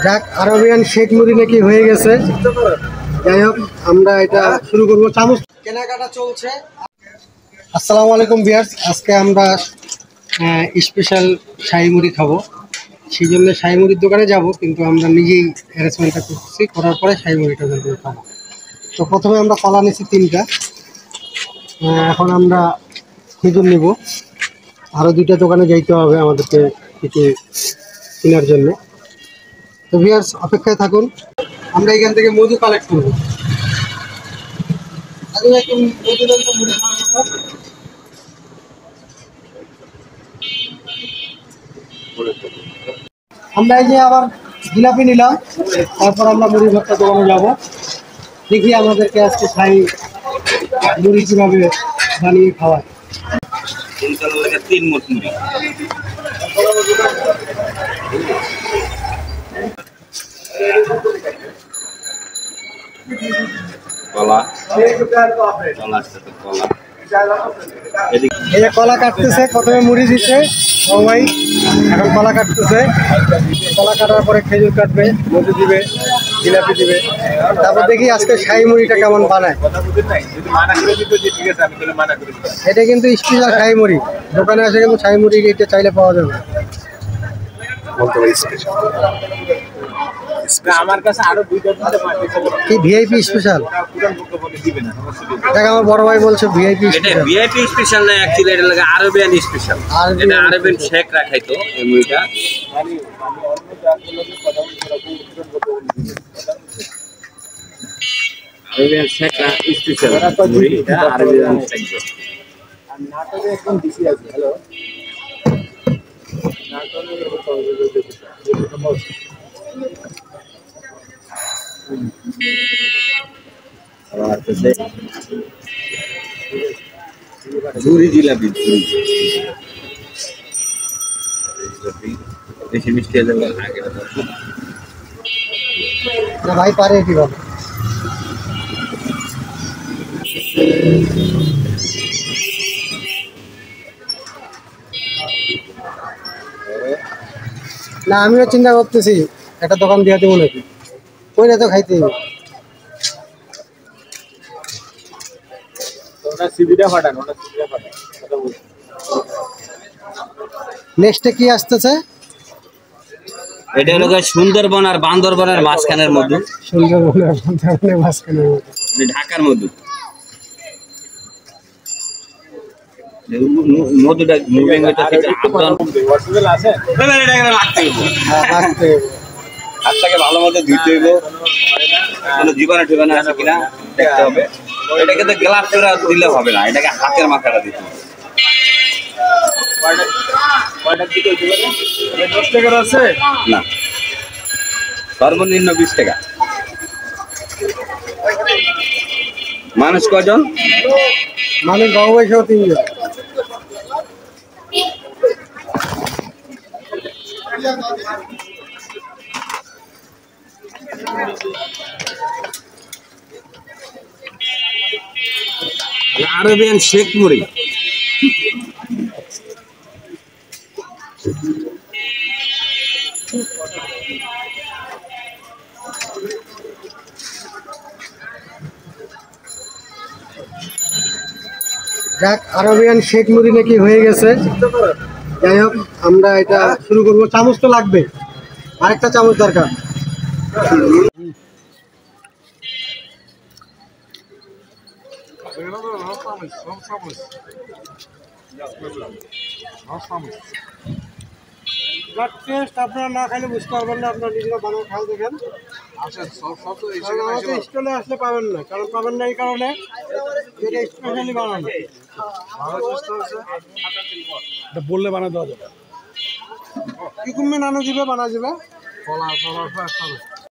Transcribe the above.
যাক, আরবিয়ান শেখ মুড়ি নাকি হয়ে গেছে। যাই হোক, আমরা এটা শুরু করবো। চামচ কেনাকাটা চলছে। আসসালামু আলাইকুম ভিউয়ার্স, আজকে আমরা স্পেশাল শাহী মুড়ি খাবো। সেই জন্য শাহী মুড়ির দোকানে যাব, কিন্তু আমরা নিজেই অ্যারেঞ্জমেন্টটা করছি, করার পরে শাহী মুড়িটা খাবো। তো প্রথমে আমরা কলা নিচ্ছি 3টা। এখন আমরা খেজুর নিব। আরও 2টা দোকানে যাইতে হবে আমাদেরকে কিছু কেনার জন্য। তো ভিউয়ার্স, অপেক্ষায় থাকুন। আমরা এখান থেকে মধু কালেক্ট করবো। আমরা এই যে আবার জিলাপি নিলাম, তারপর আমরা মুড়ি ভর্তা দোকানে যাবো। দেখি আমাদেরকে আজকে শাহী মুড়ি কীভাবে বানিয়ে খাওয়ায়। 3 মোট মুড়ি। কলা এই যে কলা কাটতেছে, প্রথমে মুড়ি দিচ্ছে সবাই, এখন কলা কাটতেছে। কলা কাটার পরে খেজুর কাটবে, মধু দিবে, জিলাপি দিবে। তারপর দেখি আজকে শাহী মুড়িটা কেমন বানায়। এটা কিন্তু স্পেশাল শাহী মুড়ি, দোকানে আসে কিন্তু শাহী মুড়ি এটা চাইলে পাওয়া যাবে। আমার কাছে আরো 2টা কি ভিআইপি স্পেশাল? দেখ, আমার বড় ভাই বলছে ভিআইপি স্পেশাল। এটা ভিআইপি স্পেশাল না, অ্যাকচুয়ালি এটা লাগে আরবিয়ান স্পেশাল। এটা আরবিয়ান শেক রাখাইতো এই মুড়িটা। আরবিয়ান শেক স্পেশাল মুড়ি, এটা আরবিয়ান শেক। আর নাটকে একদম দিশি আছে। হ্যালো, ঝুরি জিলাপি, বেশি মিষ্টি হলে না ভাই, পারে কিভাবে? না, আমিও চিন্তা করতেছি একটা দোকান দিয়ে দেবো নাকি, কইলে তো খাইতে হবে। নেক্সটে কি আসতেছে? এটা হলো সুন্দরবন আর বান্দরবনের মাঝখানের মধ্যে। সুন্দরবন আর বান্দরবনের মাঝখানের মধ্যে, ঢাকার মধ্যে। মধুটা মুভিং এটা থেকে আপডাউন আছে। হাতটাকে ভালো মতো ধুইতে হইব, কোনো জীবাণু টিবাণু আছে কিনা দেখতে হবে। এটাকে তো গ্লাভ করে দিলে হবে না, এটাকে হাতের মাথাটা দিতে হবে। 10 টাকার আছে না, সর্বনিম্ন 20 টাকা। মানুষ কজন? মানুষ বাবু বয়সেও 3 জন। আরবিয়ান শেক মুড়ি। যাক, আরবিয়ান শেখ মুড়ি নাকি হয়ে গেছে। যাই হোক, আমরা এটা শুরু করবো। চামচ তো লাগবে, আরেকটা চামচ দরকার। আপনারা না খাইলে বুঝতে পারবেন না, আপনারা নিজেরা বানায় খাও দেখেন। আমাদের স্টলে আসলে পাবেন না, কারণ পাবেন না এই কারণে এটা স্পেশালি বানানো। বললে বানা দেওয়া যাবে, ইকুইপমেন্ট আনা যাবে, বানা যাবে।